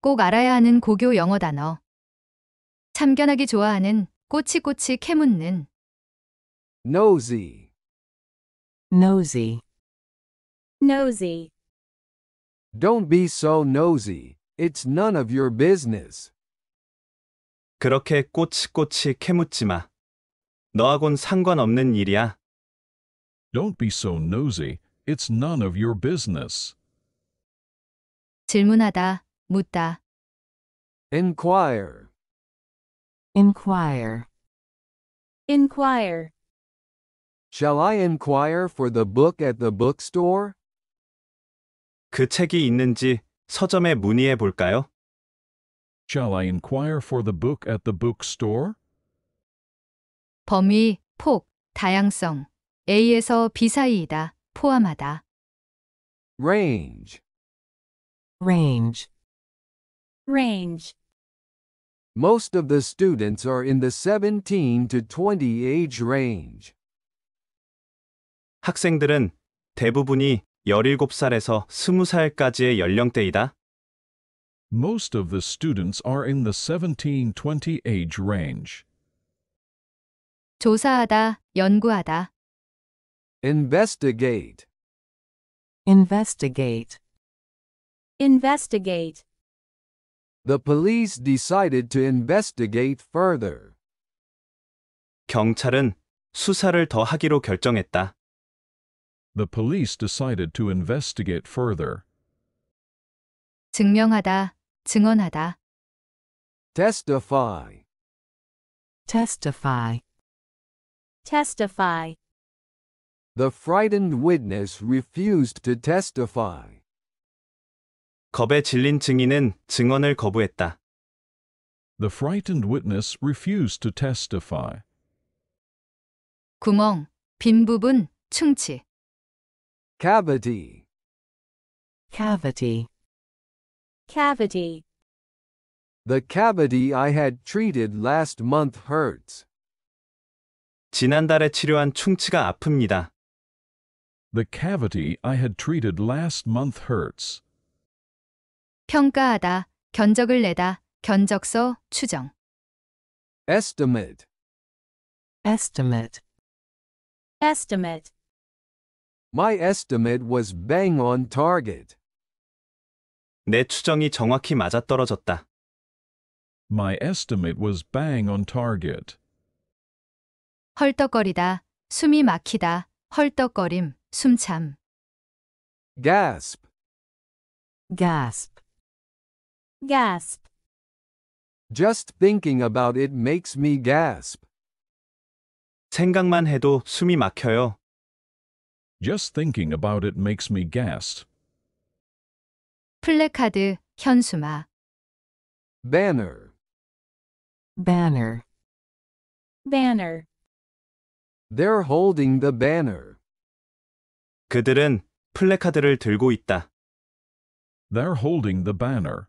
꼭 알아야 하는 고교 영어 단어. 참견하기 좋아하는 꼬치꼬치 캐묻는. nosy, nosy, nosy, don't be so nosy, it's none of your business. 그렇게 꼬치꼬치 캐묻지 마. 너하곤 상관없는 일이야. Don't be so nosy, it's none of your business. 질문하다, 묻다. Inquire, inquire, inquire, shall I inquire for the book at the bookstore? 그 책이 있는지 서점에 문의해 볼까요? Shall I inquire for the book at the bookstore? 범위, 폭, 다양성. A에서 B 사이이다, 포함하다. Range, range, range. most of the students are in the 17 to 20 age range. 학생들은 대부분이 17살에서 20살까지의 연령대이다. Most of the students are in the 17-20 age range. 조사하다, 연구하다. Investigate, investigate, Investigate. the police decided to investigate further. 경찰은 수사를 더 하기로 결정했다. The police decided to investigate further. 증명하다, 증언하다. Testify, testify, Testify. the frightened witness refused to testify. 겁에 질린 증인은 증언을 거부했다. The frightened witness refused to testify. 구멍, 빈 부분, 충치. Cavity, cavity, Cavity. the cavity I had treated last month hurts. 지난달에 치료한 충치가 아픕니다. The cavity I had treated last month hurts. 평가하다, 견적을 내다, 견적서, 추정. Estimate, estimate, Estimate. my estimate was bang on target. 내 추정이 정확히 맞아떨어졌다. My estimate was bang on target. 헐떡거리다, 숨이 막히다, 헐떡거림, 숨참. Gasp, gasp, Gasp. just thinking about it makes me gasp. 생각만 해도 숨이 막혀요. Just thinking about it makes me gasp. 플래카드, 현수막. Banner, banner, Banner. they're holding the banner. 그들은 플래카드를 들고 있다. They're holding the banner.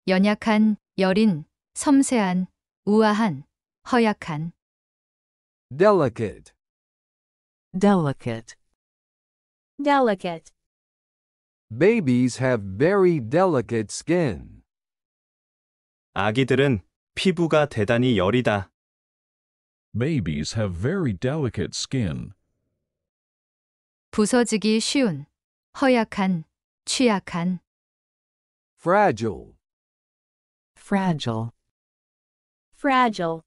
연약한, 여린, 섬세한, 우아한, 허약한. Delicate, delicate, Delicate. babies have very delicate skin. 아기들은 피부가 대단히 여리다. Babies have very delicate skin. 부서지기 쉬운, 허약한, 취약한. Fragile, fragile, Fragile.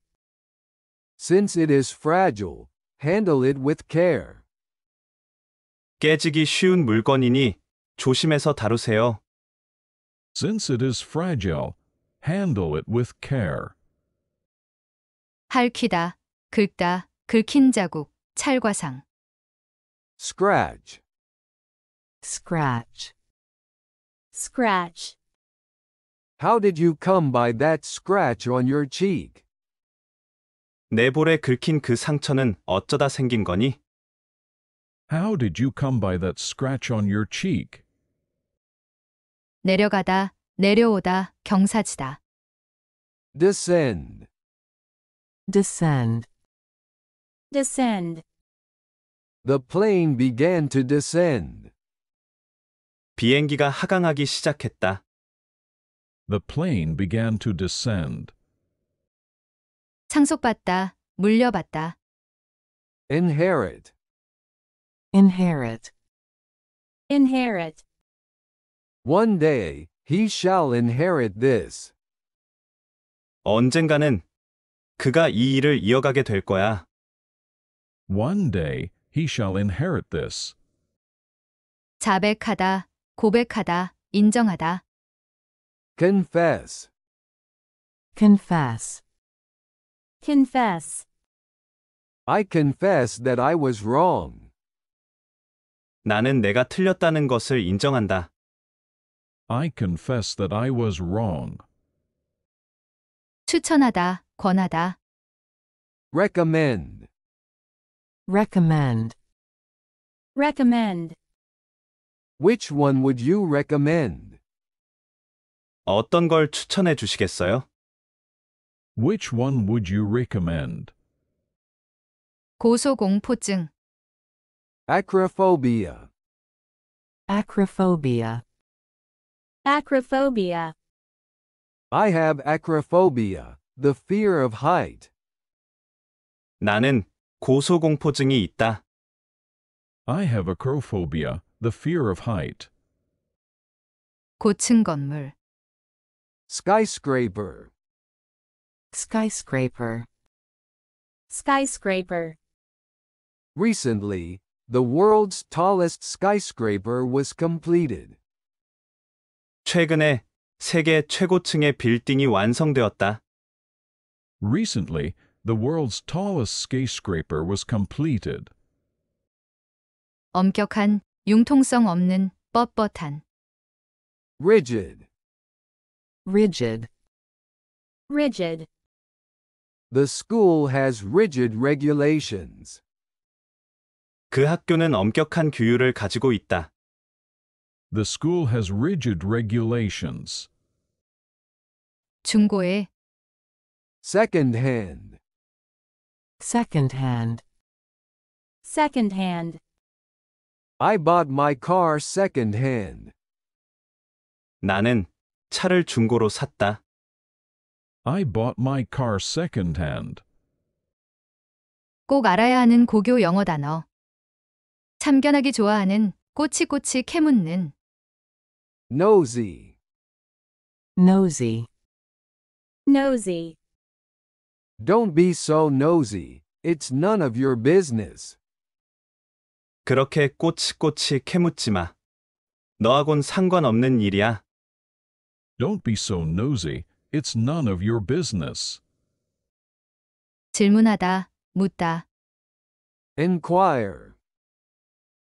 since it is fragile, handle it with care. 깨지기 쉬운 물건이니 조심해서 다루세요. Since it is fragile, handle it with care. 핥히다, 긁다, 긁힌 자국, 찰과상. Scratch, scratch, Scratch. how did you come by that scratch on your cheek? 내 볼에 긁힌 그 상처는 어쩌다 생긴 거니? How did you come by that scratch on your cheek? 내려가다, 내려오다, 경사지다. Descend, descend, Descend. The plane began to descend. 비행기가 하강하기 시작했다. The plane began to descend. 상속받다, 물려받다. Inherit. Inherit. Inherit. One day, he shall inherit this. 언젠가는 그가 이 일을 이어가게 될 거야. One day he shall inherit this. 자백하다, 고백하다, 인정하다. Confess. Confess. Confess. I confess that I was wrong. 나는 내가 틀렸다는 것을 인정한다. I confess that I was wrong. 추천하다, 권하다. Recommend. Recommend. Recommend. Which one would you recommend? 어떤 걸 추천해 주시겠어요? Which one would you recommend? 고소공포증. Acrophobia. Acrophobia. Acrophobia. I have acrophobia, the fear of height. 나는 고소공포증이 있다. I have acrophobia, the fear of height. 고층 건물. Skyscraper. Skyscraper. Skyscraper. Recently, the world's tallest skyscraper was completed. 최근에 세계 최고층의 빌딩이 완성되었다. Recently, the world's tallest skyscraper was completed. 엄격한, 융통성 없는, 뻣뻣한. Rigid. Rigid. Rigid. The school has rigid regulations. 그 학교는 엄격한 규율을 가지고 있다. The school has rigid regulations. 중고에. Second-hand. Second-hand. Second-hand. I bought my car second-hand. 나는 차를 중고로 샀다. I bought my car second-hand. 꼭 알아야 하는 고교 영어 단어. 참견하기 좋아하는, 꼬치꼬치 캐묻는. Nosy. Nosy. Nosy. Don't be so nosy. It's none of your business. 그렇게 꼬치꼬치 캐묻지 마. 너하곤 상관없는 일이야. Don't be so nosy. It's none of your business. 질문하다, 묻다. Inquire.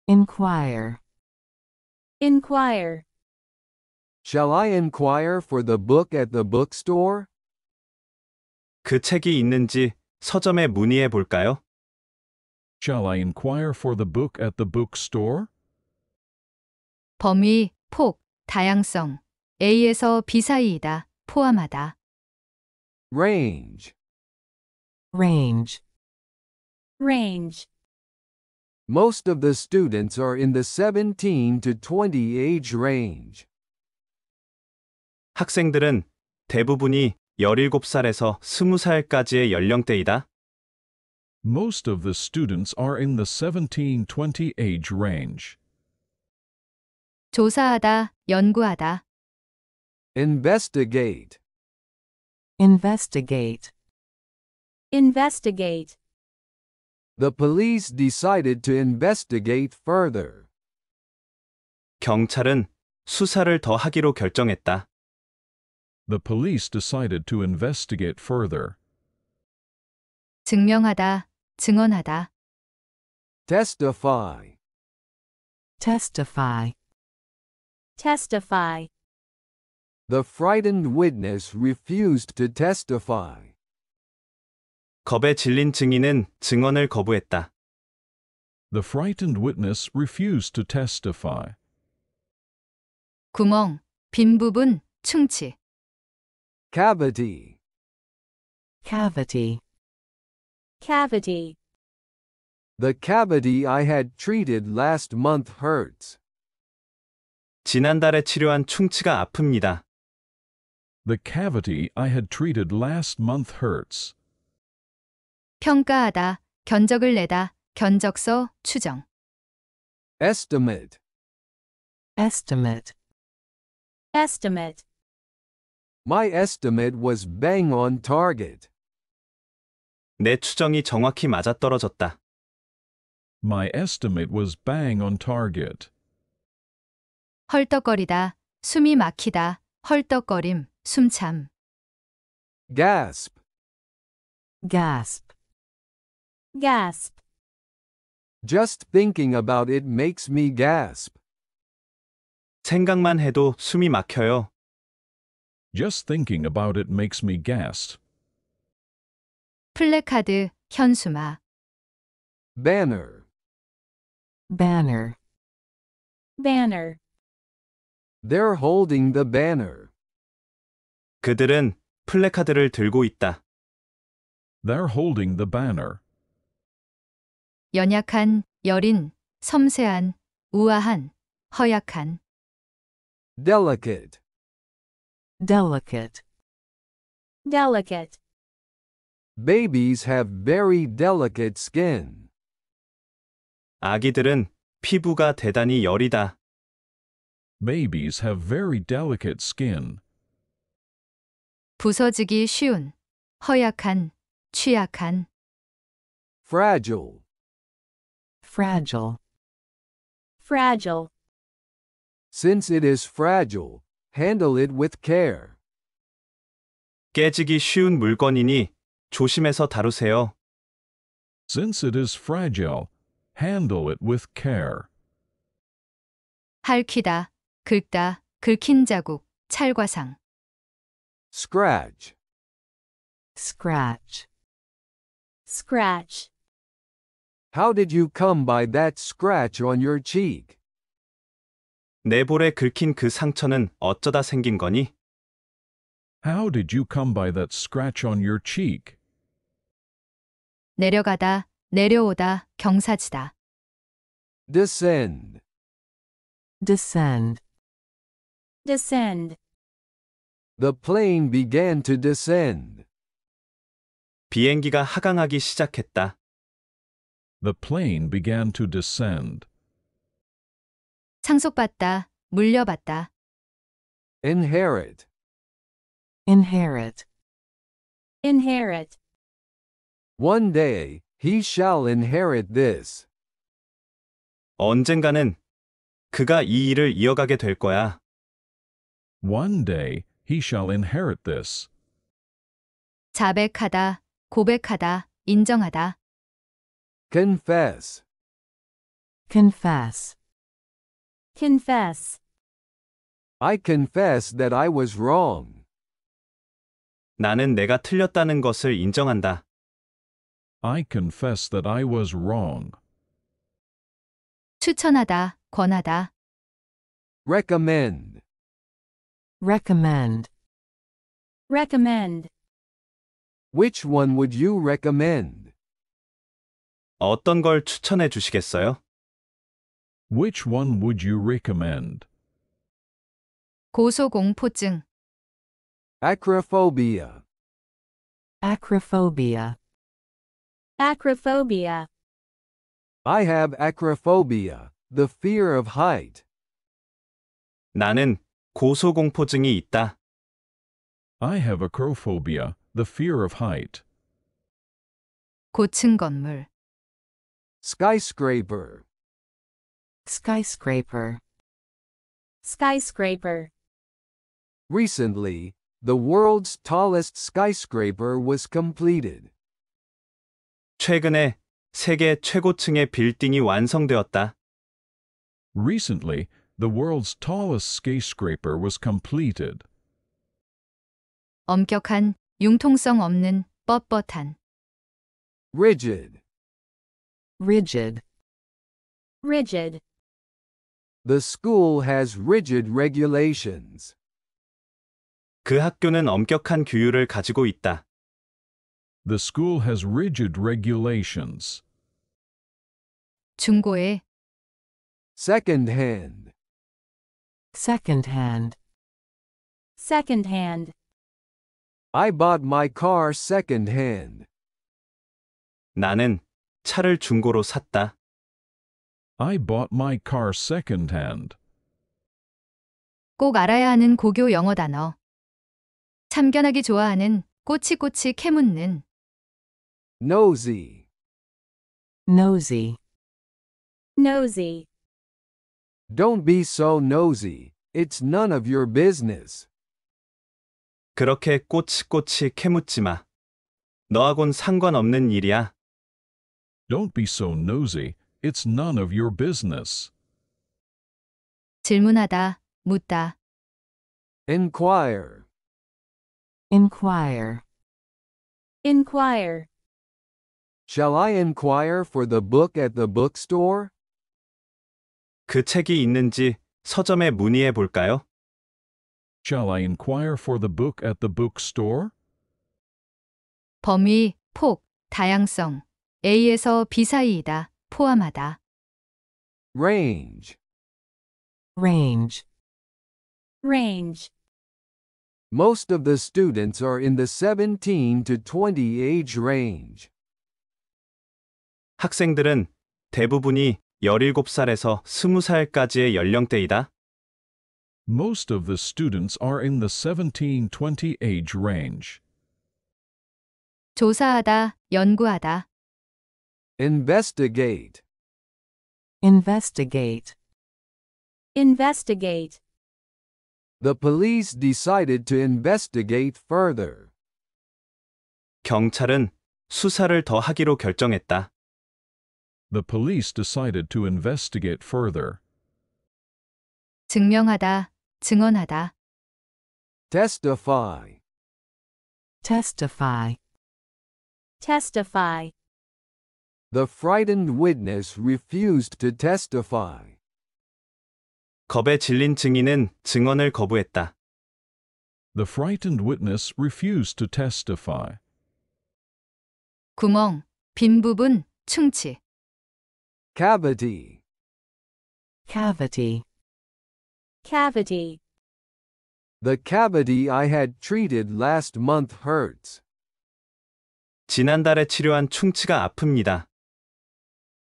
Inquire. Inquire. Shall I inquire for the book at the bookstore? 그 책이 있는지 서점에 문의해 볼까요? Shall I inquire for the book at the bookstore? 범위, 폭, 다양성. A에서 B 사이이다, 포함하다. Range. Range. Range. Most of the students are in the 17 to 20 age range. 학생들은 대부분이 17살에서 20살까지의 연령대이다. Most of the students are in the 17-20 age range. 조사하다, 연구하다. Investigate. Investigate. Investigate. The police decided to investigate further. 경찰은 수사를 더 하기로 결정했다. The police decided to investigate further. 증명하다, 증언하다. Testify. Testify. Testify. The frightened witness refused to testify. 겁에 질린 증인은 증언을 거부했다. The frightened witness refused to testify. 구멍, 빈 부분, 충치. Cavity. Cavity. Cavity. The cavity I had treated last month hurts. 지난달에 치료한 충치가 아픕니다. The cavity I had treated last month hurts. 평가하다, 견적을 내다, 견적서, 추정. Estimate. Estimate. Estimate. My estimate was bang on target. 내 추정이 정확히 맞아떨어졌다. My estimate was bang on target. 헐떡거리다, 숨이 막히다, 헐떡거림, 숨참. Gasp. Gasp. Gasp. Just thinking about it makes me gasp. 생각만 해도 숨이 막혀요. Just thinking about it makes me gasp. 플래카드, 현수막. Banner. Banner. Banner. They're holding the banner. 그들은 플래카드를 들고 있다. They're holding the banner. 연약한, 여린, 섬세한, 우아한, 허약한. Delicate. Delicate. Delicate. Babies have very delicate skin. 아기들은 피부가 대단히 여리다. Babies have very delicate skin. 부서지기 쉬운, 허약한, 취약한. Fragile. Fragile. Fragile. Since it is fragile, handle it with care. 깨지기 쉬운 물건이니 조심해서 다루세요. Since it is fragile, handle it with care. 핥히다, 긁다, 긁힌 자국, 찰과상. Scratch. Scratch. Scratch. How did you come by that scratch on your cheek? 내 볼에 긁힌 그 상처는 어쩌다 생긴 거니? How did you come by that scratch on your cheek? 내려가다, 내려오다, 경사지다. Descend. Descend. Descend. The plane began to descend. 비행기가 하강하기 시작했다. The plane began to descend. 상속받다, 물려받다. Inherit. Inherit. Inherit. One day, he shall inherit this. 언젠가는 그가 이 일을 이어가게 될 거야. One day he shall inherit this. 자백하다, 고백하다, 인정하다. Confess. Confess. Confess. I confess that I was wrong. 나는 내가 틀렸다는 것을 인정한다. I confess that I was wrong. 추천하다, 권하다. Recommend. Recommend. Recommend. Which one would you recommend? 어떤 걸 추천해 주시겠어요? Which one would you recommend? 고소공포증. Acrophobia. Acrophobia. Acrophobia. I have acrophobia, the fear of height. 나는 고소공포증이 있다. I have acrophobia, the fear of height. 고층 건물. Skyscraper. Skyscraper. Skyscraper. Recently, the world's tallest skyscraper was completed. 최근에 세계 최고층의 빌딩이 완성되었다. Recently, the world's tallest skyscraper was completed. 엄격한, 융통성 없는, 뻣뻣한. Rigid. Rigid. Rigid. The school has rigid regulations. 그 학교는 엄격한 규율을 가지고 있다. The school has rigid regulations. 중고에, second hand, second hand. Second hand. I bought my car second hand. 나는 차를 중고로 샀다. I bought my car second hand. 꼭 알아야 하는 고교 영어 단어. 참견하기 좋아하는, 꼬치꼬치 캐묻는, Nosy, Nosy. Nosy. don't be so nosy, it's none of your business. 그렇게 꼬치꼬치 캐묻지 마. 너하곤 상관없는 일이야. Don't be so nosy, it's none of your business. 질문하다, 묻다, Inquire, Inquire. Inquire. shall I inquire for the book at the bookstore? 그 책이 있는지 서점에 문의해 볼까요? Shall I inquire for the book at the bookstore? 범위, 폭, 다양성, A에서 B 사이이다, 포함하다, Range, Range. Range. most of the students are in the 17 to 20 age range. 학생들은 대부분이 17살에서 20살까지의 연령대이다. Most of the students are in the 17-20 age range. 조사하다, 연구하다, Investigate, Investigate. Investigate. the police decided to investigate further. 경찰은 수사를 더 하기로 결정했다. The police decided to investigate further. 증명하다, 증언하다, Testify, Testify. Testify. the frightened witness refused to testify. 겁에 질린 증인은 증언을 거부했다. The frightened witness refused to testify. 구멍, 빈 부분, 충치, Cavity, Cavity. Cavity. the cavity I had treated last month hurts. 지난달에 치료한 충치가 아픕니다.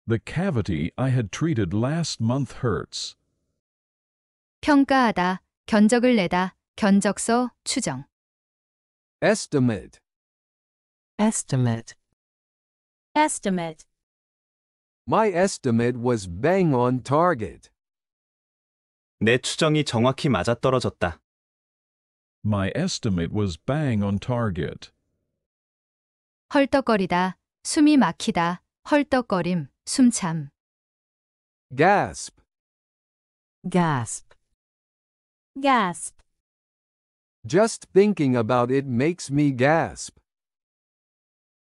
The cavity I had treated last month hurts. 평가하다, 견적을 내다, 견적서, 추정, Estimate, Estimate. Estimate. my estimate was bang on target. 내 추정이 정확히 맞아떨어졌다. My estimate was bang on target. 헐떡거리다, 숨이 막히다, 헐떡거림, 숨참, Gasp, Gasp. Gasp. just thinking about it makes me gasp.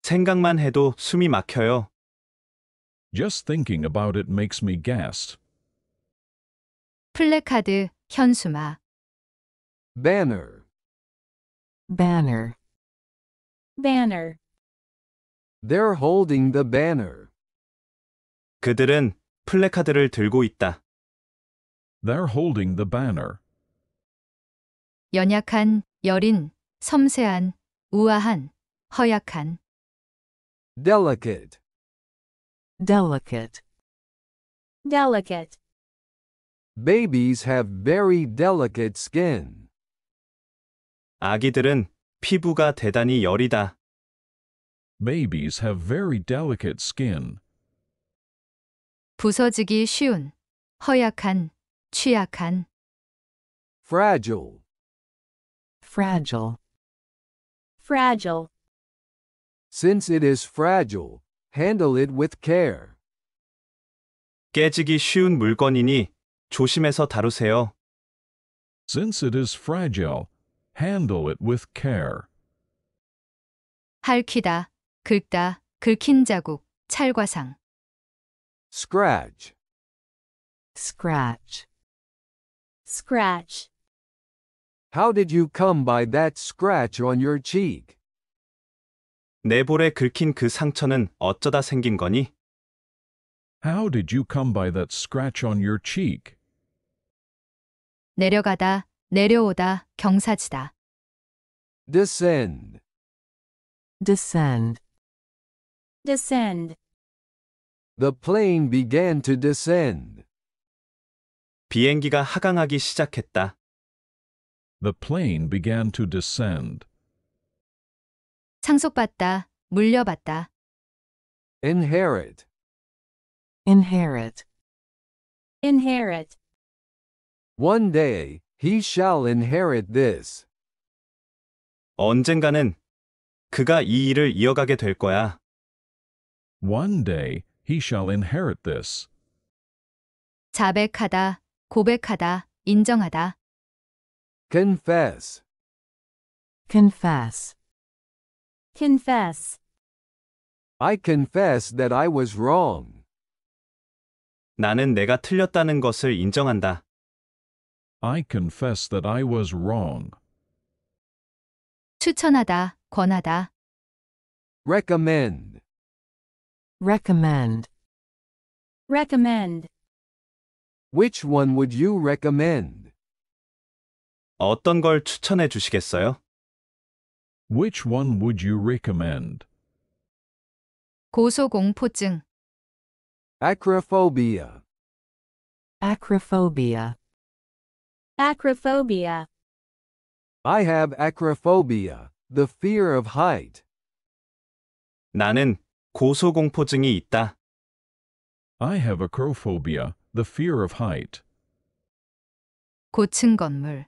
생각만 해도 숨이 막혀요. Just thinking about it makes me gasp. 플래카드, 현수막, Banner, Banner. Banner. they're holding the banner. 그들은 플래카드를 들고 있다. They're holding the banner. 연약한, 여린, 섬세한, 우아한, 허약한, Delicate, Delicate. Delicate. babies have very delicate skin. 아기들은 피부가 대단히 여리다. Babies have very delicate skin. 부서지기 쉬운, 허약한, 취약한, Fragile, Fragile. Fragile. since it is fragile, handle it with care. 깨지기 쉬운 물건이니 조심해서 다루세요. Since it is fragile, handle it with care. 핥히다, 긁다, 긁힌 자국, 찰과상, Scratch, Scratch. Scratch. how did you come by that scratch on your cheek? 내 볼에 긁힌 그 상처는 어쩌다 생긴 거니? How did you come by that scratch on your cheek? 내려가다, 내려오다, 경사지다. descend, Descend. Descend. the plane began to descend. 비행기가 하강하기 시작했다. The plane began to descend. 상속받다, 물려받다. Inherit, Inherit. Inherit. one day, he shall inherit this. 언젠가는 그가 이 일을 이어가게 될 거야. One day he shall inherit this. 자백하다, 고백하다, 인정하다. Confess, Confess. Confess. I confess that I was wrong. 나는 내가 틀렸다는 것을 인정한다. I confess that I was wrong. 추천하다, 권하다. Recommend, Recommend. Recommend. which one would you recommend? 어떤 걸 추천해 주시겠어요? Which one would you recommend? 고소공포증. Acrophobia, Acrophobia. Acrophobia. I have acrophobia, the fear of height. 나는 고소공포증이 있다. I have acrophobia, the fear of height. 고층 건물.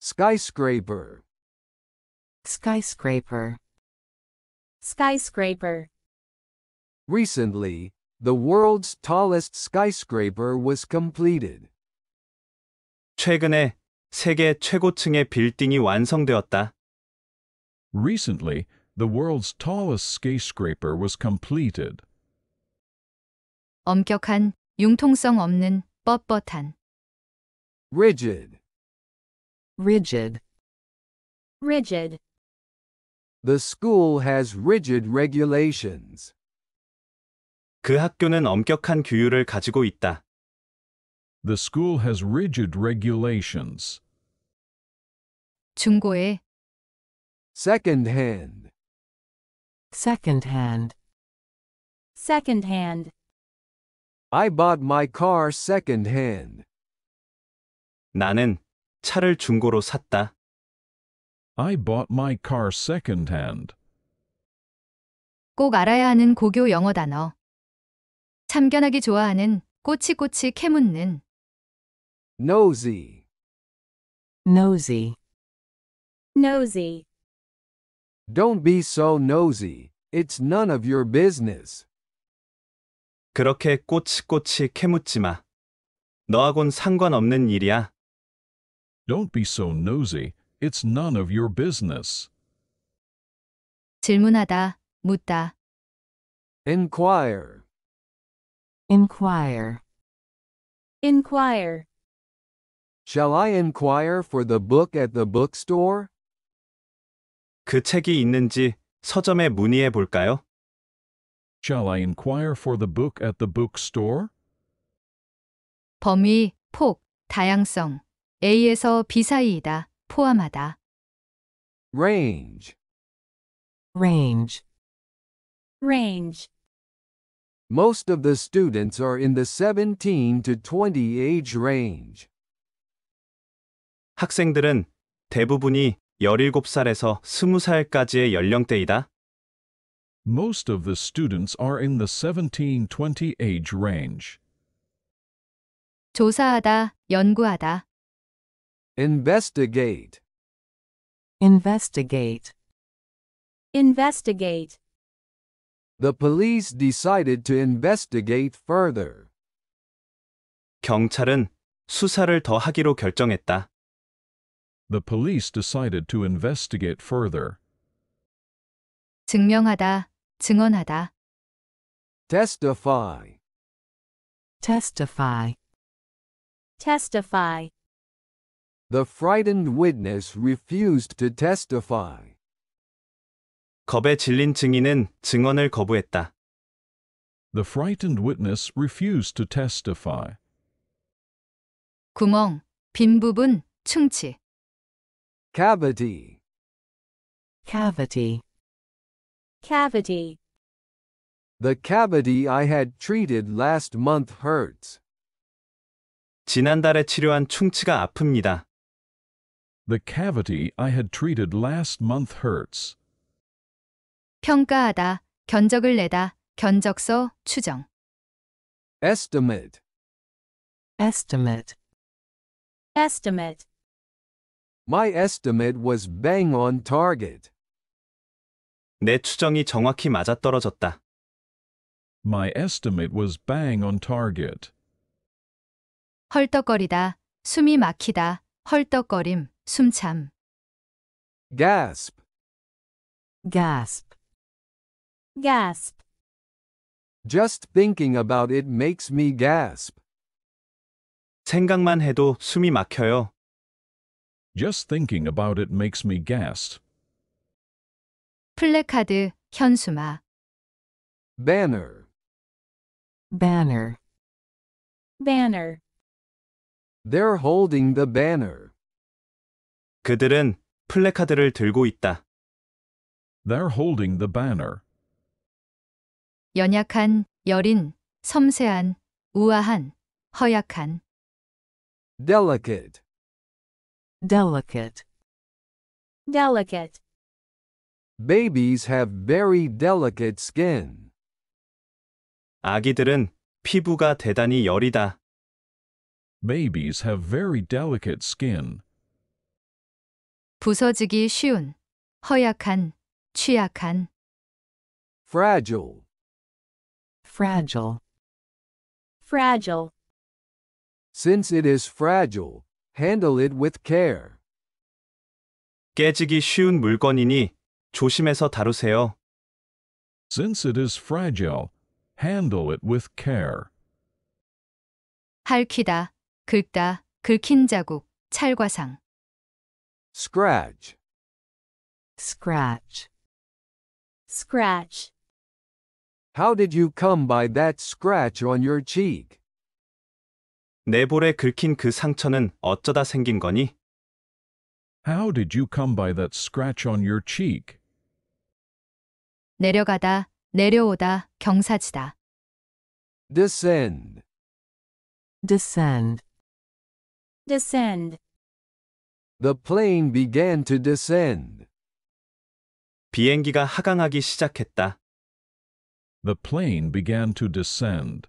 Skyscraper, Skyscraper. Skyscraper. recently, the world's tallest skyscraper was completed. 최근에 세계 최고층의 빌딩이 완성되었다. Recently, the world's tallest skyscraper was completed. 엄격한, 융통성 없는, 뻣뻣한. Rigid, Rigid. Rigid. the school has rigid regulations. 그 학교는 엄격한 규율을 가지고 있다. The school has rigid regulations. 중고에. Second-hand, Second-hand. Second-hand. I bought my car second-hand. 나는 차를 중고로 샀다. I bought my car second-hand. 꼭 알아야 하는 고교 영어 단어. 참견하기 좋아하는, 꼬치꼬치 캐묻는. Nosy, Nosy. Nosy. don't be so nosy, it's none of your business. 그렇게 꼬치꼬치 캐묻지 마. 너하곤 상관없는 일이야. Don't be so nosy, it's none of your business. 질문하다, 묻다. Inquire, Inquire. Inquire. shall I inquire for the book at the bookstore? 그 책이 있는지 서점에 문의해 볼까요? Shall I inquire for the book at the bookstore? 범위, 폭, 다양성. A에서 B 사이이다, 포함하다. Range, Range. Range. most of the students are in the 17 to 20 age range. 학생들은 대부분이 17살에서 20살까지의 연령대이다. Most of the students are in the 17-20 age range. 조사하다, 연구하다. Investigate, Investigate. Investigate. the police decided to investigate further. 경찰은 수사를 더 하기로 결정했다. The police decided to investigate further. 증명하다, 증언하다. Testify, Testify. Testify. the frightened witness refused to testify. 겁에 질린 증인은 증언을 거부했다. The frightened witness refused to testify. 구멍, 빈 부분, 충치. Cavity. Cavity. Cavity. The cavity I had treated last month hurts. 지난달에 치료한 충치가 아픕니다. The cavity I had treated last month hurts. 평가하다, 견적을 내다, 견적서, 추정. Estimate. Estimate. Estimate. My estimate was bang on target. 내 추정이 정확히 맞아떨어졌다. My estimate was bang on target. 헐떡거리다, 숨이 막히다, 헐떡거림, 숨참. Gasp. Gasp. Gasp. Just thinking about it makes me gasp. 생각만 해도 숨이 막혀요. Just thinking about it makes me gasp. 플래카드, 현수막. Banner. Banner. Banner. They're holding the banner. 그들은 플래카드를 들고 있다. They're holding the banner. 연약한, 여린, 섬세한, 우아한, 허약한. Delicate. Delicate. Delicate. Babies have very delicate skin. 아기들은 피부가 대단히 여리다. Babies have very delicate skin. 부서지기 쉬운, 허약한, 취약한. Fragile. Fragile. Fragile. Since it is fragile, handle it with care. 깨지기 쉬운 물건이니 조심해서 다루세요. Since it is fragile, handle it with care. 핥히다, 긁다, 긁힌 자국, 찰과상. Scratch. Scratch. Scratch. How did you come by that scratch on your cheek? 내 볼에 긁힌 그 상처는 어쩌다 생긴 거니? How did you come by that scratch on your cheek? 내려가다, 내려오다, 경사지다. Descend. Descend. Descend. The plane began to descend. 비행기가 하강하기 시작했다. The plane began to descend.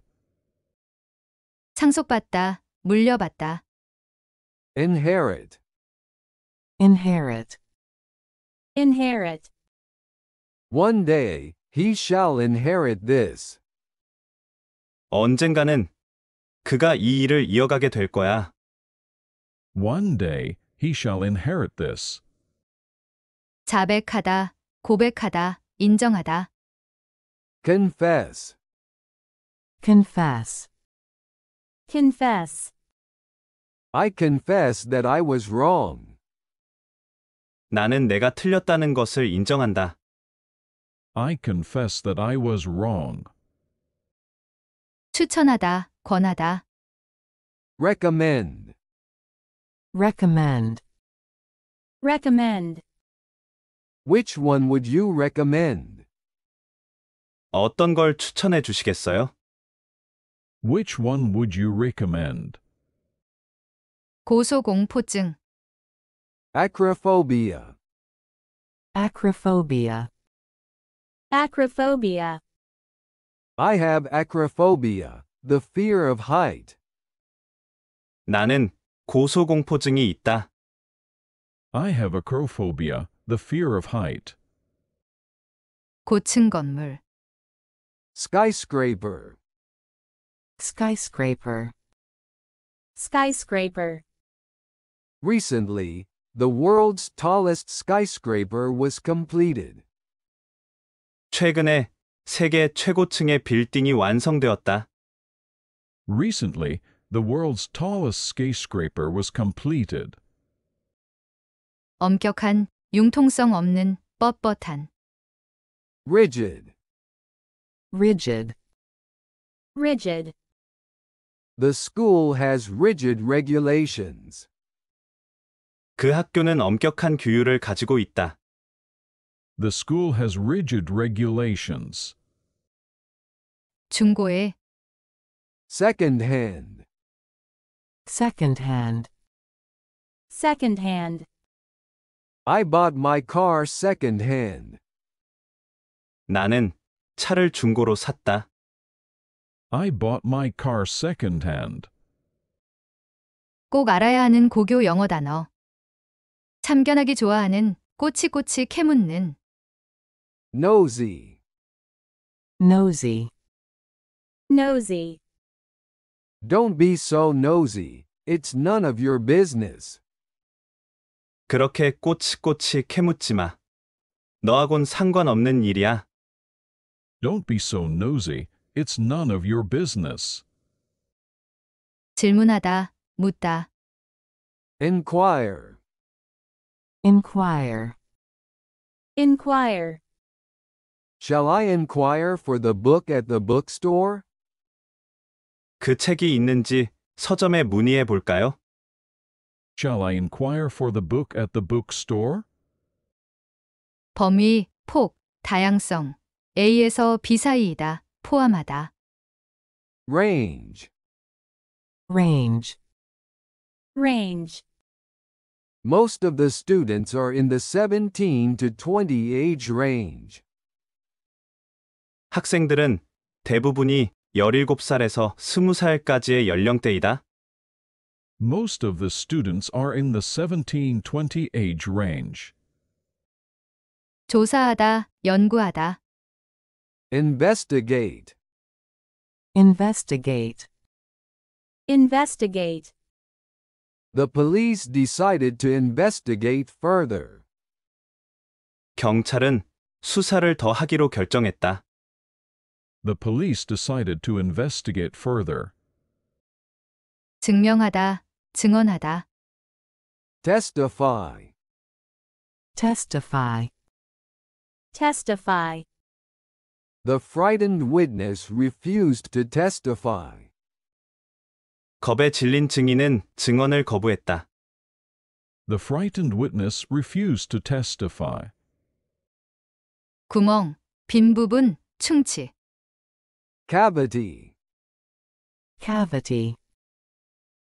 상속받다, 물려받다. Inherit. Inherit. Inherit. One day, he shall inherit this. 언젠가는 그가 이 일을 이어가게 될 거야. One day he shall inherit this. 자백하다, 고백하다, 인정하다. Confess. Confess. Confess. I confess that I was wrong. 나는 내가 틀렸다는 것을 인정한다. I confess that I was wrong. 추천하다, 권하다. Recommend. Recommend. Recommend. Which one would you recommend? 어떤 걸 추천해 주시겠어요? Which one would you recommend? 고소공포증. Acrophobia. Acrophobia. Acrophobia. I have acrophobia, the fear of height. 나는 고소공포증이 있다. I have acrophobia, the fear of height. 고층 건물. Skyscraper. Skyscraper. Skyscraper. Recently, the world's tallest skyscraper was completed. 최근에 세계 최고층의 빌딩이 완성되었다. Recently, the world's tallest skyscraper was completed. 엄격한, 융통성 없는, 뻣뻣한. Rigid. Rigid. rigid, The school has rigid regulations. 그 학교는 엄격한 규율을 가지고 있다. The school has rigid regulations. 중고에 Second hand. Second hand. second hand, I bought my car second hand. 나는 차를 중고로 샀다. I bought my car second-hand. 꼭 알아야 하는 고교 영어 단어. 참견하기 좋아하는 꼬치꼬치 캐묻는 Nosy. Nosy. nosy, Don't be so nosy. It's none of your business. 그렇게 꼬치꼬치 캐묻지 마. 너하곤 상관없는 일이야. Don't be so nosy. It's none of your business. 질문하다, 묻다. Inquire. Inquire. inquire, Shall I inquire for the book at the bookstore? 그 책이 있는지 서점에 문의해 볼까요? Shall I inquire for the book at the bookstore? 범위, 폭, 다양성. A에서 B 사이이다. 포함하다. Range. Range. range, Most of the students are in the 17 to 20 age range. 학생들은 대부분이 17살에서 20살까지의 연령대이다. Most of the students are in the 17-20 age range. 조사하다, 연구하다. Investigate. Investigate. investigate, The police decided to investigate further. 경찰은 수사를 더 하기로 결정했다. The police decided to investigate further. 증명하다, 증언하다. Testify. Testify. testify, The frightened witness refused to testify. 겁에 질린 증인은 증언을 거부했다. The frightened witness refused to testify. 구멍, 빈 부분, 충치. Cavity. Cavity.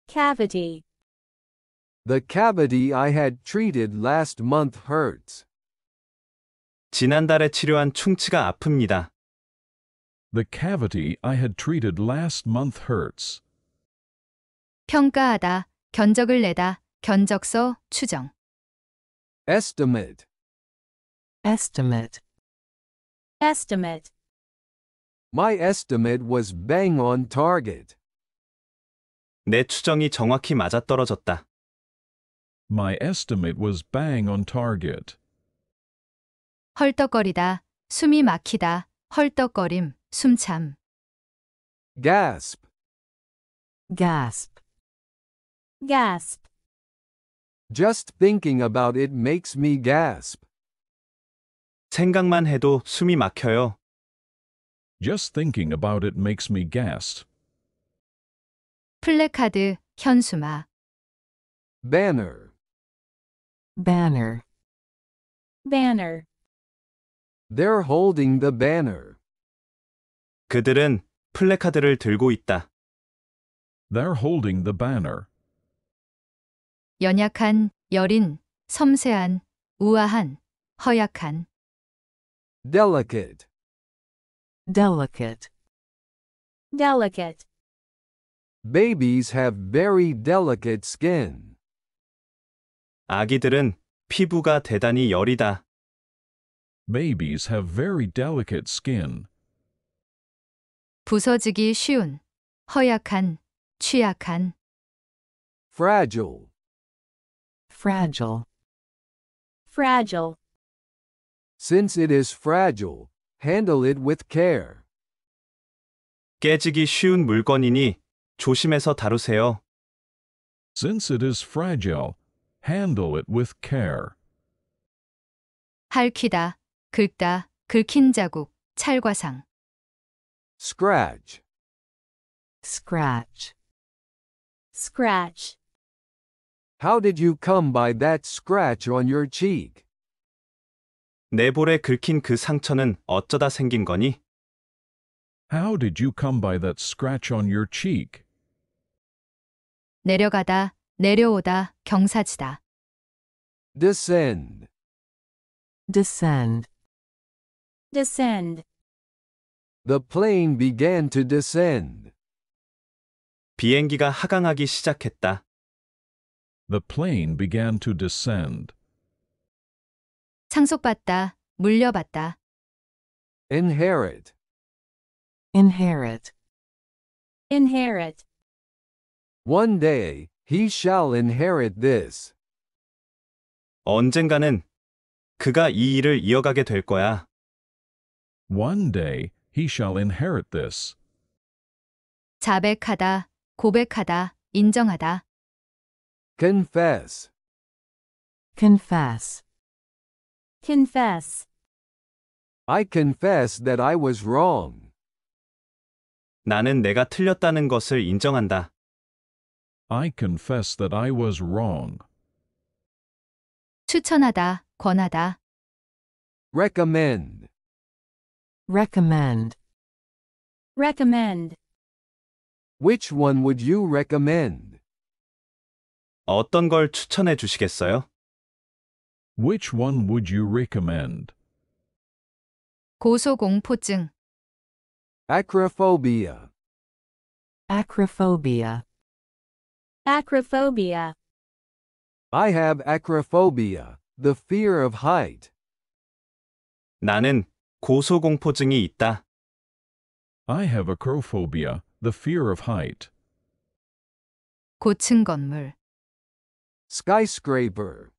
cavity, The cavity I had treated last month hurts. 지난달에 치료한 충치가 아픕니다. The cavity I had treated last month hurts. 평가하다, 견적을 내다, 견적서, 추정. Estimate. Estimate. estimate, My estimate was bang on target. 내 추정이 정확히 맞아떨어졌다. My estimate was bang on target. 헐떡거리다, 숨이 막히다, 헐떡거림, 숨참. Gasp. Gasp. gasp, Just thinking about it makes me gasp. 생각만 해도 숨이 막혀요. Just thinking about it makes me gasp. 플래카드, 현수막. Banner. Banner. banner, They're holding the banner. 그들은 플래카드를 들고 있다. They're holding the banner. 연약한, 여린, 섬세한, 우아한, 허약한. Delicate. Delicate. delicate, Babies have very delicate skin. 아기들은 피부가 대단히 여리다. Babies have very delicate skin. 부서지기 쉬운, 허약한, 취약한. Fragile. Fragile. fragile, Since it is fragile, handle it with care. 깨지기 쉬운 물건이니 조심해서 다루세요. Since it is fragile, handle it with care. 핥히다, 긁다, 긁힌 자국, 찰과상. Scratch. Scratch. Scratch. How did you come by that scratch on your cheek? 내 볼에 긁힌 그 상처는 어쩌다 생긴 거니? How did you come by that scratch on your cheek? 내려가다, 내려오다, 경사지다. Descend. Descend. Descend. The plane began to descend. 비행기가 하강하기 시작했다. The plane began to descend. 상속받다, 물려받다. Inherit. Inherit. Inherit. One day, he shall inherit this. 언젠가는 그가 이 일을 이어가게 될 거야. One day he shall inherit this. 자백하다, 고백하다, 인정하다. Confess. Confess. Confess. I confess that I was wrong. 나는 내가 틀렸다는 것을 인정한다. I confess that I was wrong. 추천하다, 권하다. Recommend. Recommend. Recommend. Which one would you recommend? 어떤 걸 추천해 주시겠어요? Which one would you recommend? 고소공포증. Acrophobia. Acrophobia. Acrophobia. I have acrophobia, the fear of height. 나는 고소공포증이 있다. I have acrophobia, the fear of height. 고층 건물. Skyscraper.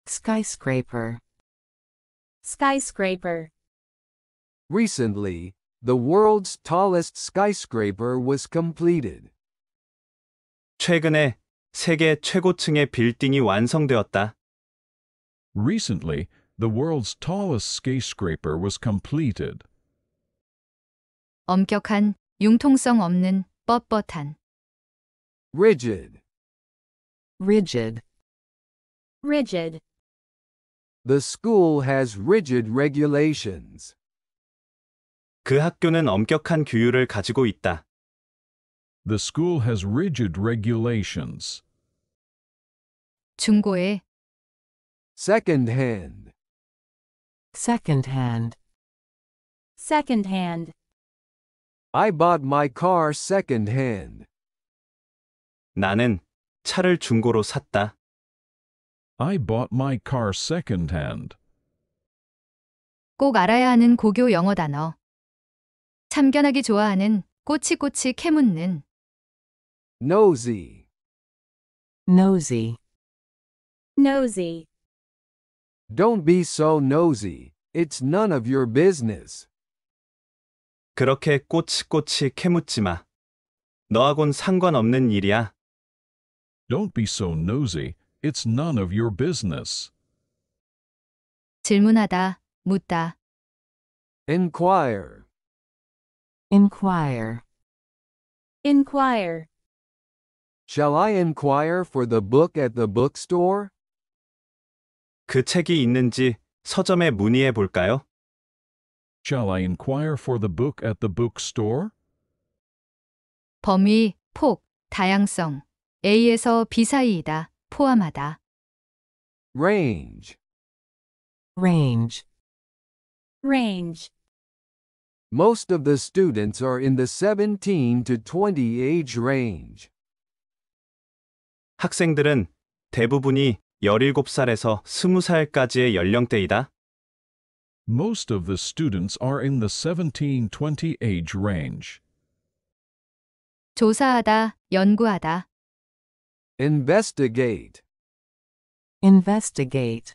Skyscraper. Skyscraper. Recently, the world's tallest skyscraper was completed. 최근에 세계 최고층의 빌딩이 완성되었다. Recently, the world's tallest skyscraper was completed. 엄격한, 융통성 없는, 뻣뻣한. Rigid. Rigid. Rigid. The school has rigid regulations. 그 학교는 엄격한 규율을 가지고 있다. The school has rigid regulations. 중고에. Second-hand. Second-hand. Second-hand. I bought my car second-hand. 나는 차를 중고로 샀다. I bought my car second-hand. 꼭 알아야 하는 고교 영어 단어. 참견하기 좋아하는, 꼬치꼬치 캐묻는. Nosy. Nosy. Nosy. Don't be so nosy. It's none of your business. 그렇게 꼬치꼬치 캐묻지 마. 너하곤 상관없는 일이야. Don't be so nosy. It's none of your business. 질문하다, 묻다. Inquire. Inquire. Inquire. Shall I inquire for the book at the bookstore? 그 책이 있는지 서점에 문의해 볼까요? Shall I inquire for the book at the bookstore? 범위, 폭, 다양성. A에서 B 사이이다, 포함하다. Range. Range. Range. Most of the students are in the 17 to 20 age range. 학생들은 대부분이 17살에서 20살까지의 연령대이다. Most of the students are in the 17-20 age range. 조사하다, 연구하다. Investigate. Investigate.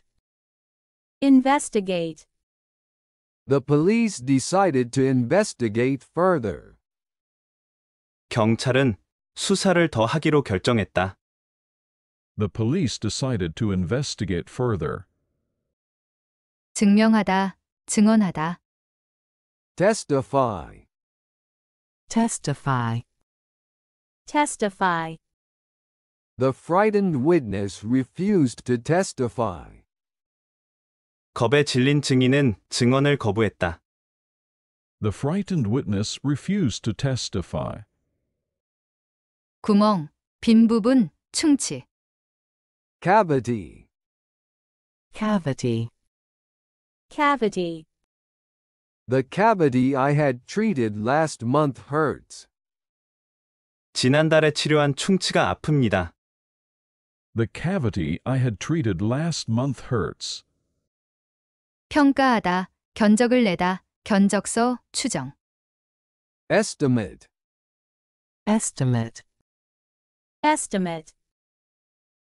Investigate. The police decided to investigate further. 경찰은 수사를 더 하기로 결정했다. The police decided to investigate further. 증명하다, 증언하다. Testify. Testify. testify, The frightened witness refused to testify. 겁에 질린 증인은 증언을 거부했다. The frightened witness refused to testify. 구멍, 빈 부분, 충치. Cavity. Cavity. cavity, The cavity I had treated last month hurts. 지난달에 치료한 충치가 아픕니다. The cavity I had treated last month hurts. 평가하다, 견적을 내다, 견적서, 추정. Estimate. Estimate. estimate,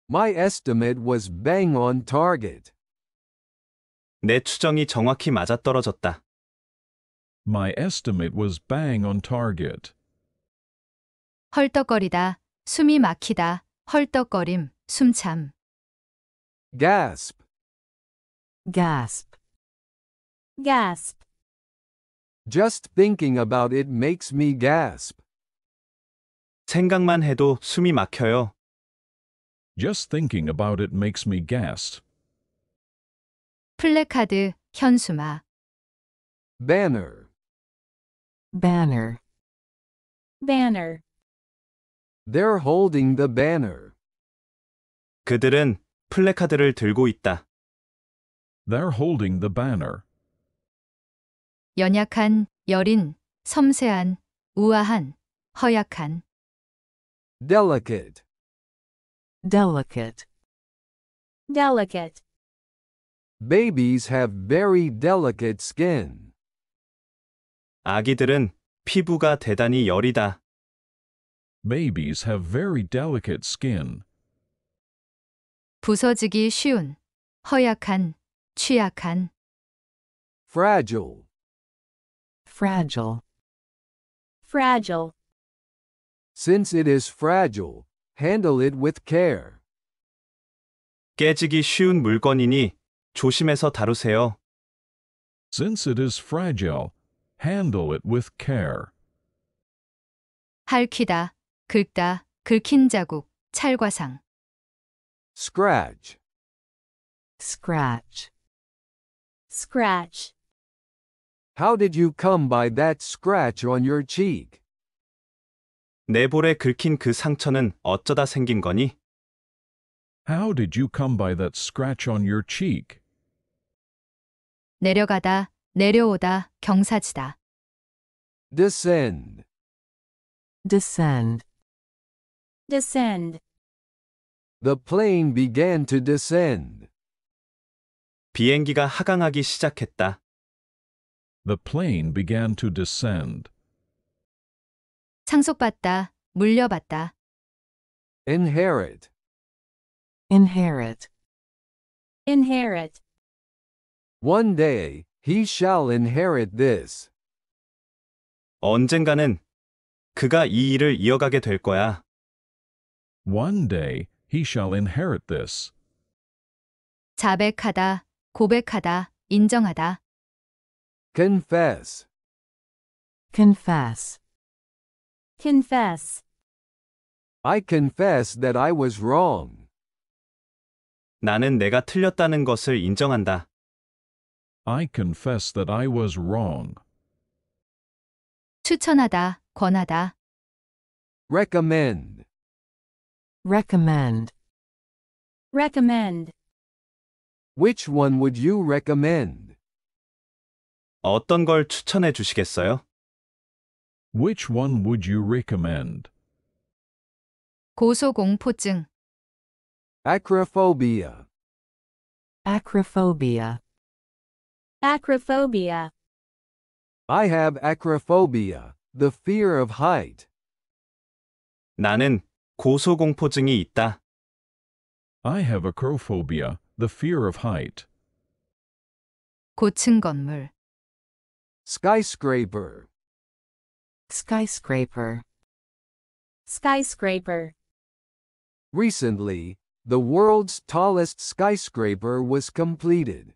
My estimate was bang on target. 내 추정이 정확히 맞아떨어졌다. My estimate was bang on target. 헐떡거리다, 숨이 막히다, 헐떡거림, 숨참. Gasp. Gasp. gasp, Just thinking about it makes me gasp. 생각만 해도 숨이 막혀요. Just thinking about it makes me gasp. 플래카드, 현수막. Banner. Banner. banner, They're holding the banner. 그들은 플래카드를 들고 있다. They're holding the banner. 연약한, 여린, 섬세한, 우아한, 허약한. Delicate. Delicate. delicate, Babies have very delicate skin. 아기들은 피부가 대단히 여리다. Babies have very delicate skin. 부서지기 쉬운, 허약한, 취약한. Fragile. Fragile. fragile, Since it is fragile, handle it with care. 깨지기 쉬운 물건이니 조심해서 다루세요. Since it is fragile, handle it with care. 핥히다, 긁다, 긁힌 자국, 찰과상. Scratch. Scratch. scratch, How did you come by that scratch on your cheek? 내 볼에 긁힌 그 상처는 어쩌다 생긴 거니? How did you come by that scratch on your cheek? 내려가다, 내려오다, 경사지다. Descend. Descend. descend, The plane began to descend. 비행기가 하강하기 시작했다. The plane began to descend. 상속받다, 물려받다. Inherit. Inherit. inherit, One day, he shall inherit this. 언젠가는 그가 이 일을 이어가게 될 거야. One day he shall inherit this. 자백하다, 고백하다, 인정하다. Confess. Confess. confess, I confess that I was wrong. 나는 내가 틀렸다는 것을 인정한다. I confess that I was wrong. 추천하다, 권하다. Recommend. Recommend. recommend, Which one would you recommend? 어떤 걸 추천해 주시겠어요? Which one would you recommend? 고소공포증. Acrophobia. Acrophobia. acrophobia, I have acrophobia, the fear of height. 나는 고소공포증이 있다. I have acrophobia, the fear of height. 고층 건물. Skyscraper. Skyscraper. skyscraper, Recently, the world's tallest skyscraper was completed.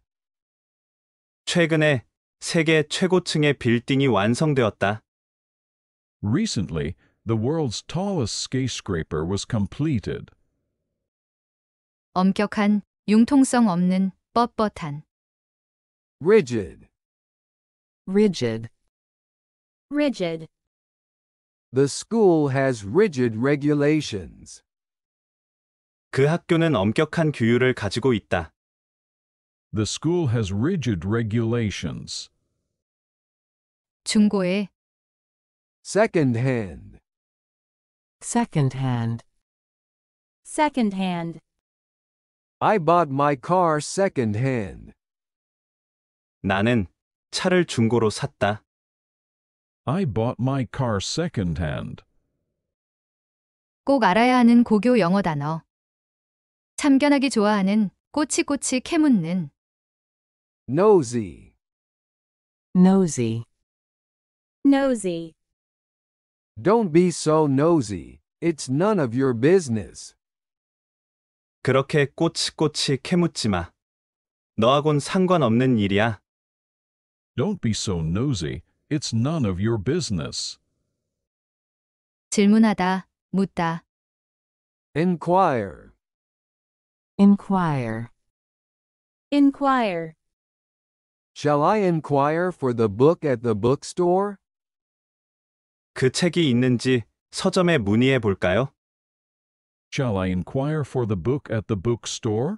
최근에 세계 최고층의 빌딩이 완성되었다. Recently, The world's tallest skyscraper was completed. 엄격한, 융통성 없는, 뻣뻣한. Rigid. Rigid. Rigid. The school has rigid regulations. 그 학교는 엄격한 규율을 가지고 있다. The school has rigid regulations. 중고에, Second-hand. Second-hand. Second-hand. I bought my car second-hand. 나는 차를 중고로 샀다. I bought my car second-hand. 꼭 알아야 하는 고교 영어 단어. 참견하기 좋아하는, 꼬치꼬치 캐묻는. Nosy. Nosy. Nosy. Don't be so nosy. It's none of your business. 그렇게 꼬치꼬치 캐묻지 마. 너하곤 상관없는 일이야. Don't be so nosy. It's none of your business. 질문하다, 묻다. Inquire. Inquire. Inquire. Shall I inquire for the book at the bookstore? 그 책이 있는지 서점에 문의해 볼까요? Shall I inquire for the book at the bookstore?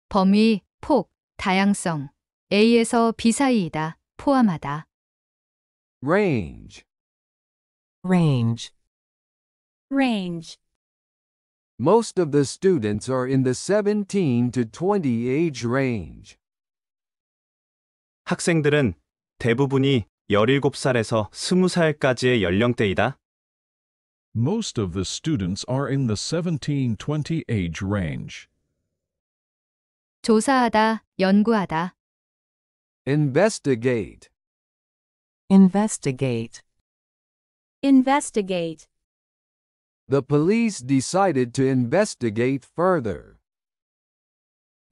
범위, 폭, 다양성. A에서 B 사이이다, 포함하다. Range. Range. Range. Most of the students are in the 17 to 20 age range. 학생들은 대부분이 17살에서 20살까지의 연령대이다. Most of the students are in the 17-20 age range. 조사하다, 연구하다. Investigate. Investigate. Investigate. The police decided to investigate further.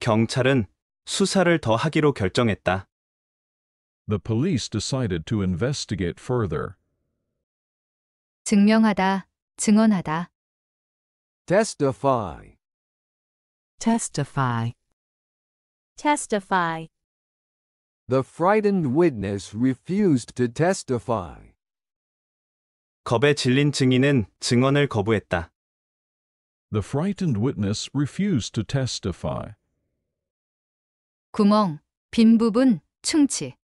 경찰은 수사를 더 하기로 결정했다. The police decided to investigate further. 증명하다, 증언하다. Testify. Testify. Testify. The frightened witness refused to testify. 겁에 질린 증인은 증언을 거부했다. The frightened witness refused to testify. 구멍, 빈 부분, 충치.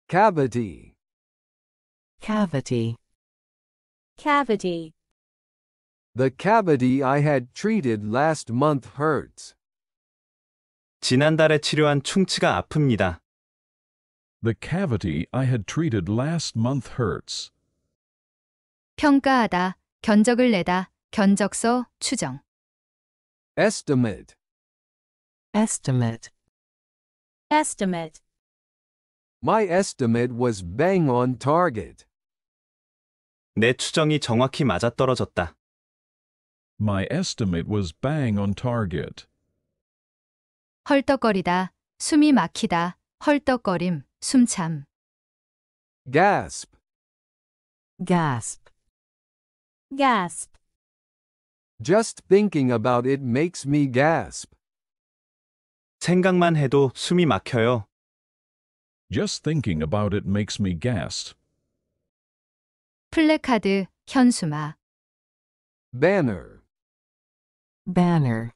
Cavity. Cavity. Cavity. The cavity I had treated last month hurts. 지난달에 치료한 충치가 아픕니다. The cavity I had treated last month hurts. 평가하다, 견적을 내다, 견적서, 추정. Estimate. Estimate. Estimate. My estimate was bang on target. 내 추정이 정확히 맞아떨어졌다. My estimate was bang on target. 헐떡거리다, 숨이 막히다, 헐떡거림, 숨참. Gasp. Gasp. Gasp. Just thinking about it makes me gasp. 생각만 해도 숨이 막혀요. Just thinking about it makes me gasp. 플래카드, 현수막. Banner. Banner.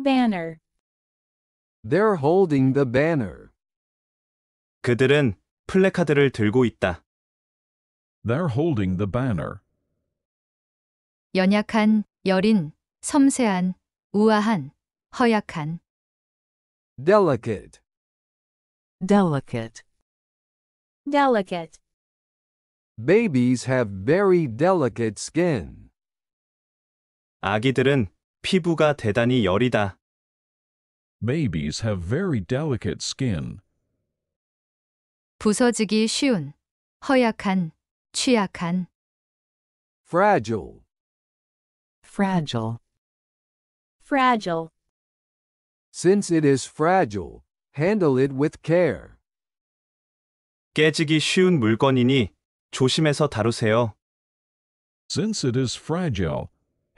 Banner. They're holding the banner. 그들은 플래카드를 들고 있다. They're holding the banner. 연약한, 여린, 섬세한, 우아한, 허약한. Delicate. Delicate. Delicate. Babies have very delicate skin. 아기들은 피부가 대단히 여리다. Babies have very delicate skin. 부서지기 쉬운, 허약한, 취약한. Fragile. Fragile. Fragile. Since it is fragile, handle it with care. 깨지기 쉬운 물건이니 조심해서 다루세요. Since it is fragile,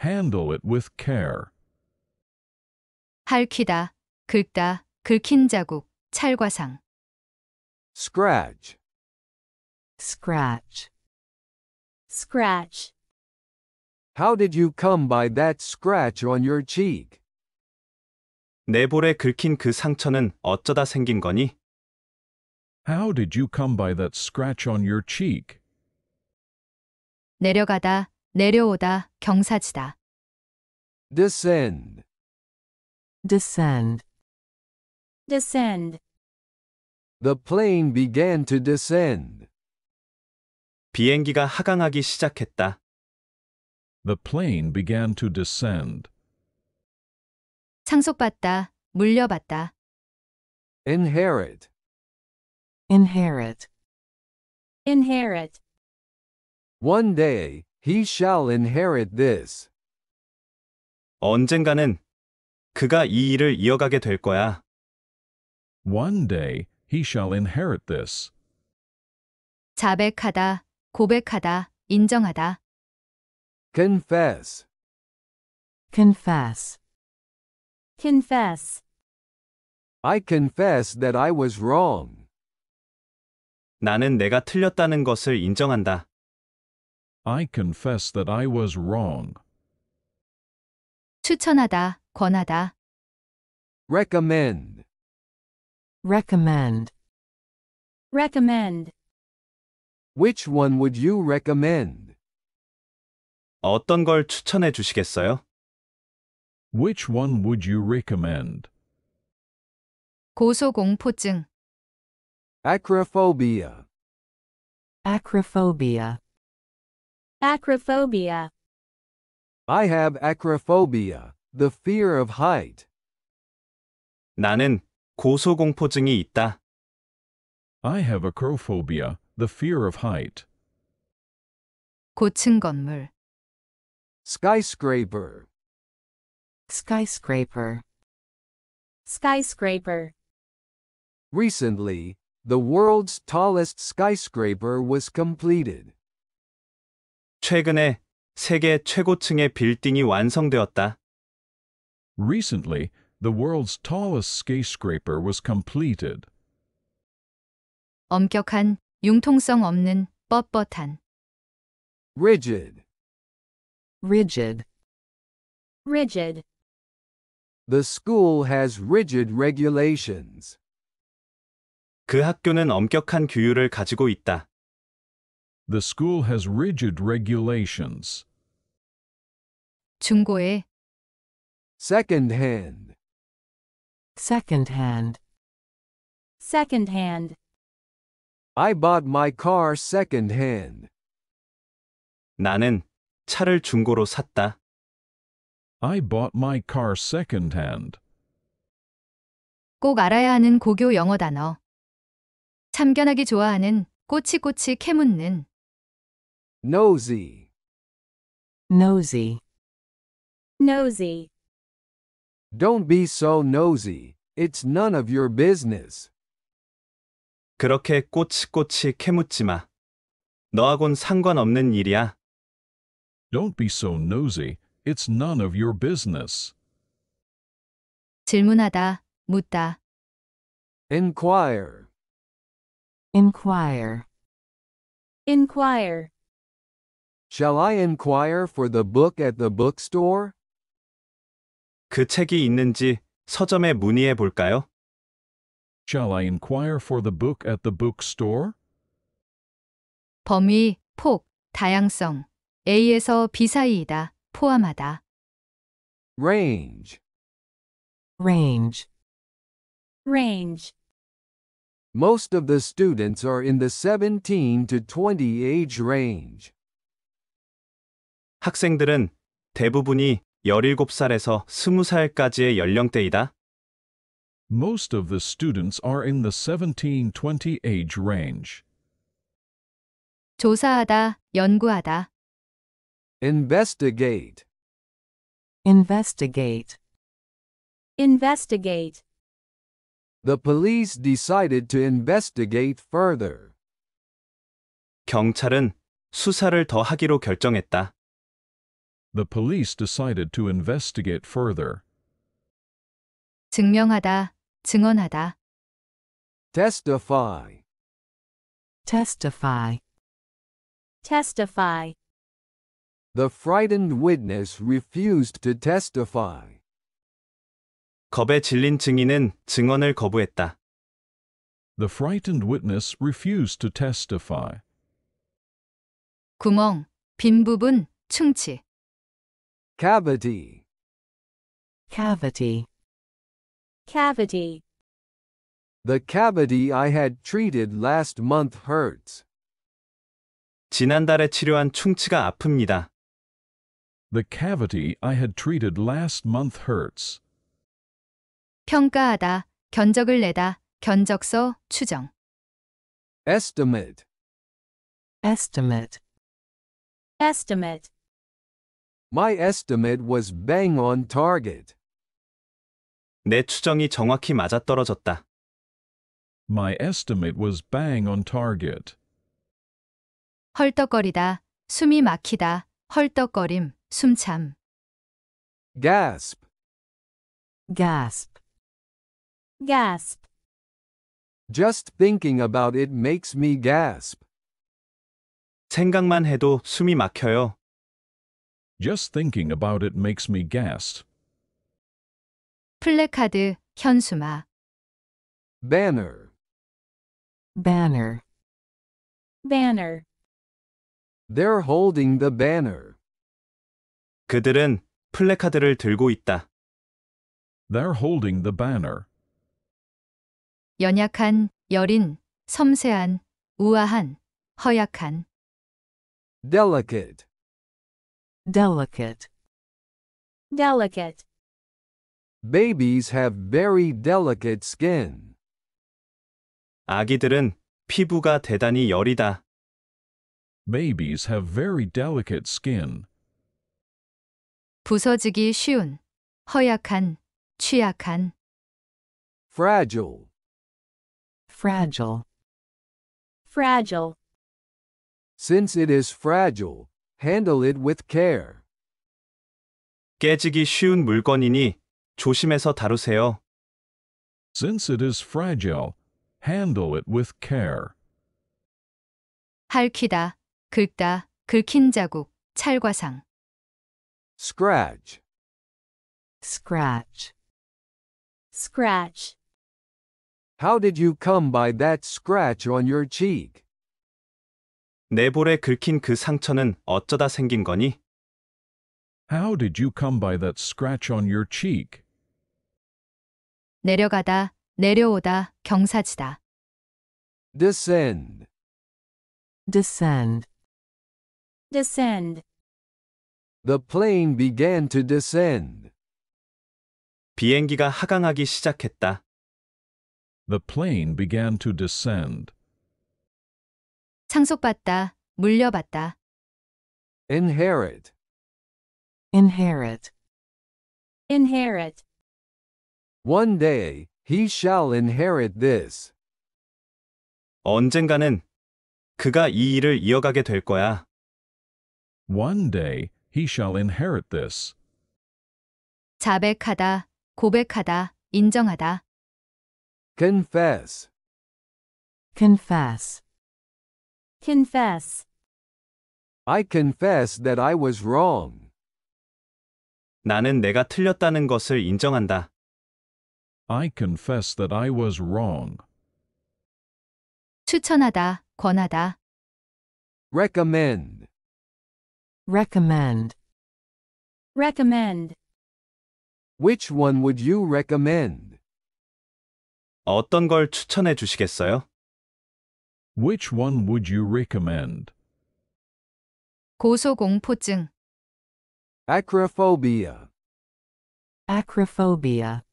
handle it with care. 핥히다, 긁다, 긁힌 자국, 찰과상. Scratch. Scratch. Scratch. How did you come by that scratch on your cheek? 내 볼에 긁힌 그 상처는 어쩌다 생긴 거니? How did you come by that scratch on your cheek? 내려가다, 내려오다, 경사지다. Descend. Descend. Descend. The plane began to descend. 비행기가 하강하기 시작했다. The plane began to descend. 상속받다, 물려받다. Inherit. Inherit. Inherit. One day, he shall inherit this. 언젠가는 그가 이 일을 이어가게 될 거야. One day he shall inherit this. 자백하다, 고백하다, 인정하다. Confess. Confess. Confess. I confess that I was wrong. 나는 내가 틀렸다는 것을 인정한다. I confess that I was wrong. 추천하다, 권하다. Recommend. Recommend. Recommend. Which one would you recommend? 어떤 걸 추천해 주시겠어요? Which one would you recommend? 고소공포증. Acrophobia. Acrophobia. Acrophobia. I have acrophobia, the fear of height. 나는 고소공포증이 있다. I have acrophobia, the fear of height. 고층 건물. Skyscraper. Skyscraper. Skyscraper. Recently, the world's tallest skyscraper was completed. 최근에 세계 최고층의 빌딩이 완성되었다. Recently, the world's tallest skyscraper was completed. 엄격한, 융통성 없는, 뻣뻣한. Rigid. Rigid. Rigid. The school has rigid regulations. 그 학교는 엄격한 규율을 가지고 있다. The school has rigid regulations. 중고에. Second-hand. Second-hand. Second-hand. I bought my car second-hand. 나는 차를 중고로 샀다. I bought my car second-hand. 꼭 알아야 하는 고교 영어 단어. 참견하기 좋아하는, 꼬치꼬치 캐묻는. Nosy. Nosy. Nosy. Don't be so nosy. It's none of your business. 그렇게 꼬치꼬치 캐묻지 마. 너하곤 상관없는 일이야. Don't be so nosy, it's none of your business. 질문하다, 묻다. Inquire. Inquire. Inquire. Shall I inquire for the book at the bookstore? 그 책이 있는지 서점에 문의해 볼까요? Shall I inquire for the book at the bookstore? 범위, 폭, 다양성. A에서 B 사이이다, 포함하다. Range. Range. Range. Most of the students are in the 17 to 20 age range. 학생들은 대부분이 17살에서 20살까지의 연령대이다. Most of the students are in the 17-20 age range. 조사하다, 연구하다. Investigate. Investigate. Investigate. The police decided to investigate further. 경찰은 수사를 더 하기로 결정했다. The police decided to investigate further. 증명하다, 증언하다. testify, testify, testify, the frightened witness refused to testify. 겁에 질린 증인은 증언을 거부했다. The frightened witness refused to testify. 구멍, 빈 부분, 충치. cavity, cavity, cavity, the cavity I had treated last month hurts. 지난달에 치료한 충치가 아픕니다. The cavity I had treated last month hurts. 평가하다, 견적을 내다, 견적서, 추정. estimate, estimate, estimate, my estimate was bang on target. 내 추정이 정확히 맞아떨어졌다. My estimate was bang on target. 헐떡거리다, 숨이 막히다, 헐떡거림, 숨참. gasp, gasp, gasp, just thinking about it makes me gasp. 생각만 해도 숨이 막혀요. Just thinking about it makes me gasp. 플래카드, 현수막. banner, banner, banner, they're holding the banner. 그들은 플래카드를 들고 있다. They're holding the banner. 연약한, 여린, 섬세한, 우아한, 허약한. delicate, delicate, delicate, babies have very delicate skin. 아기들은 피부가 대단히 여리다. Babies have very delicate skin. 부서지기 쉬운, 허약한, 취약한. fragile, fragile, fragile, since it is fragile, handle it with care. 깨지기 쉬운 물건이니 조심해서 다루세요. Since it is fragile, handle it with care. 핥히다, 긁다, 긁힌 자국, 찰과상. scratch, scratch, scratch, how did you come by that scratch on your cheek? 내 볼에 긁힌 그 상처는 어쩌다 생긴 거니? How did you come by that scratch on your cheek? 내려가다, 내려오다, 경사지다. descend, descend, descend, the plane began to descend. 비행기가 하강하기 시작했다. The plane began to descend. 상속받다, 물려받다. inherit, inherit, inherit, one day, he shall inherit this. 언젠가는 그가 이 일을 이어가게 될 거야. One day he shall inherit this. 자백하다, 고백하다, 인정하다. confess, confess, confess, I confess that I was wrong. 나는 내가 틀렸다는 것을 인정한다. I confess that I was wrong. 추천하다, 권하다. recommend, recommend, recommend, which one would you recommend? 어떤 걸 추천해 주시겠어요? Which one would you recommend? 고소공포증. acrophobia, acrophobia,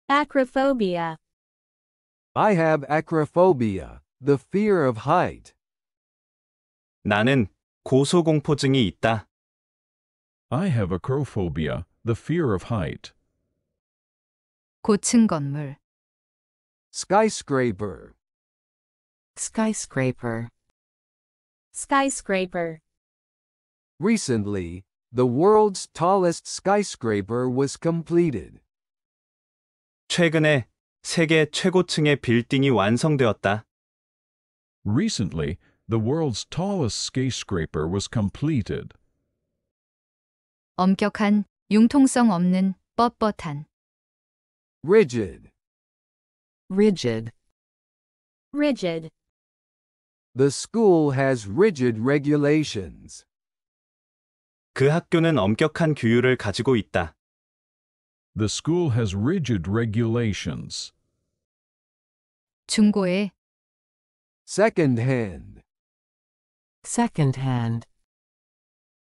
acrophobia, I have acrophobia, the fear of height. 나는 고소공포증이 있다. I have acrophobia, the fear of height. 고층 건물. skyscraper, skyscraper, Skyscraper. Recently, the world's tallest skyscraper was completed. 최근에 세계 최고층의 빌딩이 완성되었다. Recently, the world's tallest skyscraper was completed. 엄격한, 융통성 없는, 뻣뻣한. Rigid. Rigid. Rigid. The school has rigid regulations. 그 학교는 엄격한 규율을 가지고 있다. The school has rigid regulations. 중고에, Second-hand. Second-hand.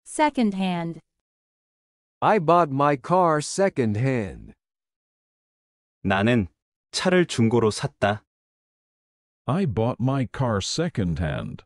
Second-hand. I bought my car second-hand. 나는 차를 중고로 샀다. I bought my car second-hand.